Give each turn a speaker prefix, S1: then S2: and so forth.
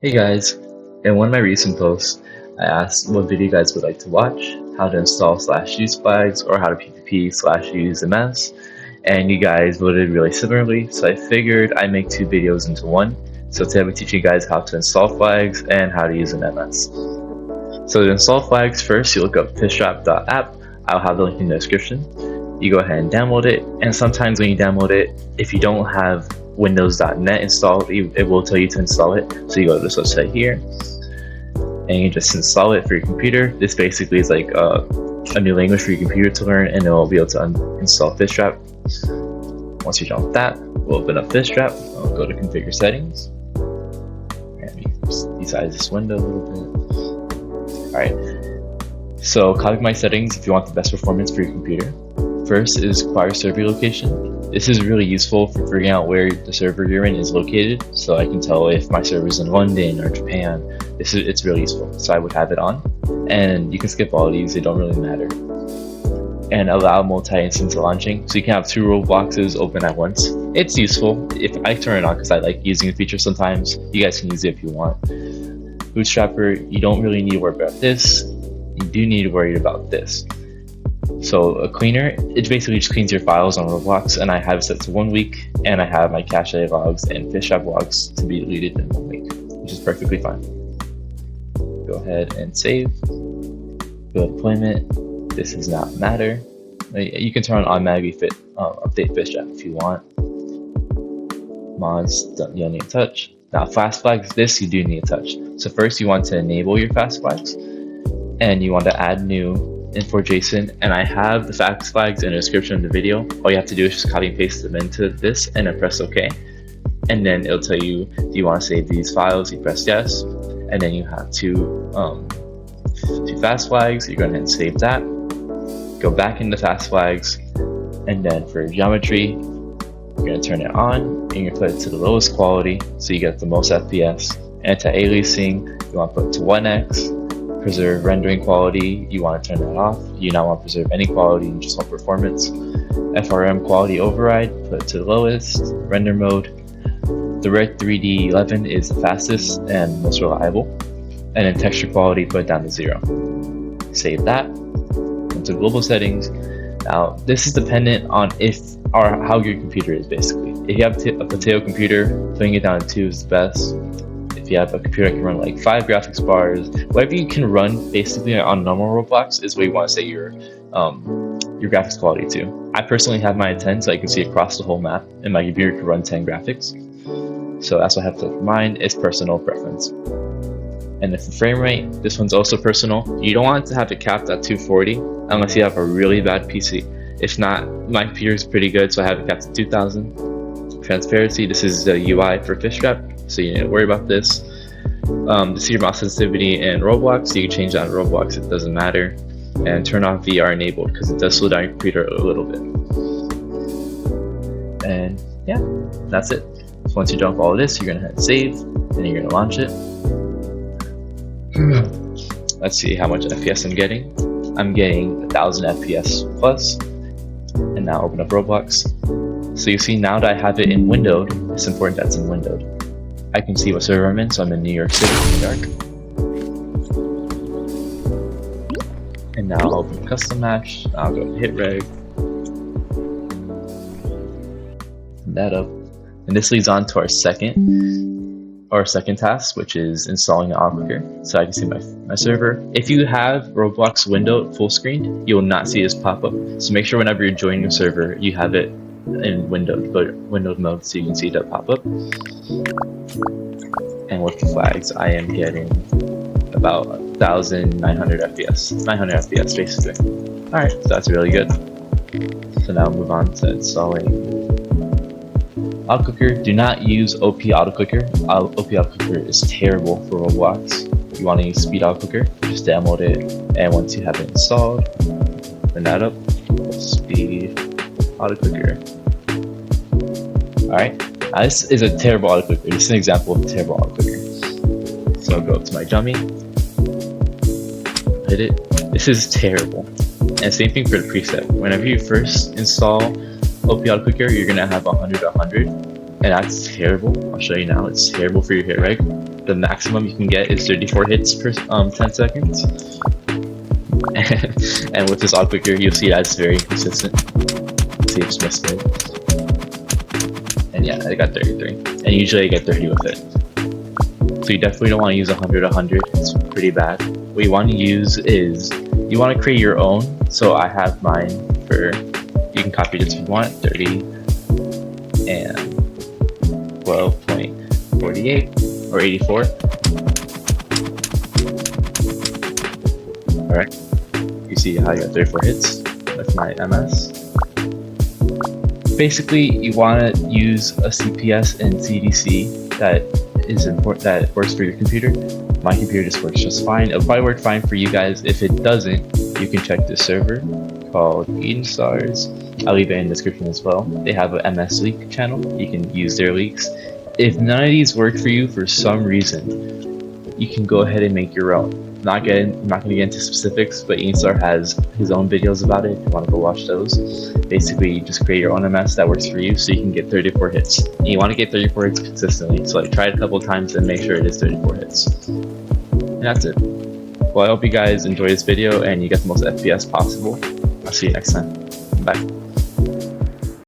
S1: Hey guys, in one of my recent posts, I asked what video you guys would like to watch, how to install/use flags, or how to PvP/use MS, and you guys voted really similarly, so I figured I'd make two videos into one. So today I'll be teaching you guys how to install flags and how to use an MS. So to install flags, first you look up fishtrap.app. I'll have the link in the description. You go ahead and download it, and sometimes when you download it, if you don't have Windows.net installed, it will tell you to install it. So you go to this website here, and you just install it for your computer. This basically is like a new language for your computer to learn, and it will be able to install Fishtrap. Once you're done with that, we'll open up Fishtrap. I'll go to configure settings, and resize this window a little bit. Alright, so copy my settings if you want the best performance for your computer. First is acquire server location. This is really useful for figuring out where the server you're in is located, so I can tell if my server is in London or Japan. It's really useful, so I would have it on. And you can skip all of these, they don't really matter. And allow multi-instance launching, so you can have two Robloxes open at once. It's useful. If I turn it on because I like using the feature sometimes, you guys can use it if you want. Bootstrapper, you don't really need to worry about this. You do need to worry about this. So a cleaner, it basically just cleans your files on Roblox, and I have it set to 1 week, and I have my cache logs and Fishtrap logs to be deleted in 1 week, which is perfectly fine. Go ahead and save. Go to deployment. This does not matter. You can turn on automatically update Fishtrap if you want. Mods, you don't need to touch. Now fast flags, this you do need to touch. So first you want to enable your fast flags, and you want to add new Info.json, and I have the fast flags in the description of the video. All you have to do is just copy and paste them into this and then press OK. And then it'll tell you, do you want to save these files? You press yes, and then you have two fast flags. You're going to save that. Go back into fast flags, and then for geometry, you're going to turn it on, and you're going to put it to the lowest quality so you get the most FPS. Anti-aliasing, you want to put it to 1x. Preserve rendering quality, you want to turn that off. You not want to preserve any quality, you just want performance. FFRMQualityOverride, put it to the lowest. Render mode, the red 3D 11 is the fastest and most reliable. And then texture quality, put it down to 0. Save that. Into global settings. Now this is dependent on how your computer is basically. If you have a potato computer, putting it down to 2 is the best. If you have a computer that can run like 5 graphics bars, whatever you can run basically on normal Roblox is where you want to set your graphics quality to. I personally have mine at 10 so I can see across the whole map, and my computer can run 10 graphics. So that's what I have to for mine. It's personal preference. And if the frame rate, this one's also personal. You don't want to have it capped at 240 unless you have a really bad PC. If not, my computer is pretty good, so I have it capped at 2000. Transparency, this is the UI for Fishtrap, so you need to worry about this. To see your mouse sensitivity in Roblox, you can change that in Roblox, it doesn't matter. And turn off VR enabled because it does slow down your computer a little bit. And yeah, that's it. So once you're done with all of this, you're gonna hit save, and you're gonna launch it. Let's see how much FPS I'm getting. I'm getting 1000 FPS plus. And now open up Roblox. So you see now that I have it in windowed, it's important that it's in windowed. I can see what server I'm in, so I'm in New York City, New York. And now I'll open custom match. I'll go to hit reg. That up. And this leads on to our second task, which is installing an AutoClicker. So I can see my server. If you have Roblox windowed full screen, you will not see this pop up. So make sure whenever you're joining your server, you have it in windowed mode so you can see that pop up. And with the flags, I am getting about 1900 FPS, 900 FPS basically. Alright, so that's really good. So now move on to installing AutoClicker. Do not use OP AutoClicker. OP AutoClicker is terrible for Roblox. If you want to use Speed AutoClicker, just download it, and once you have it installed, turn that up. Speed AutoClicker. Alright, now this is a terrible AutoClicker. This is an example of a terrible AutoClicker. So I'll go up to my dummy, hit it. This is terrible. And same thing for the preset. Whenever you first install OP AutoClicker, you're gonna have 100 to 100, and that's terrible. I'll show you now. It's terrible for your hit reg. the maximum you can get is 34 hits per 10 seconds. And with this auto clicker, you'll see that's very inconsistent. See, just missed it. And yeah, I got 33. And usually I get 30 with it. So you definitely don't want to use 100. It's pretty bad. What you want to use is, you want to create your own. So I have mine for, you can copy this if you want, 30 and 12.48 or 84. Alright, you see how you got 34 hits with my MS. Basically, you want to use a CPS and CDC that is important, that works for your computer. My computer just works just fine. It'll probably work fine for you guys. If it doesn't, you can check this server called EdenStars. I'll leave it in the description as well. They have an MS leak channel. You can use their leaks. If none of these work for you for some reason, you can go ahead and make your own. I'm not going to get into specifics, but EdenStar has his own videos about it if you want to go watch those. Basically, you just create your own MS that works for you so you can get 34 hits. And you want to get 34 hits consistently, so like try it a couple times and make sure it is 34 hits. And that's it. Well, I hope you guys enjoy this video and you get the most FPS possible. I'll see you next time. Bye.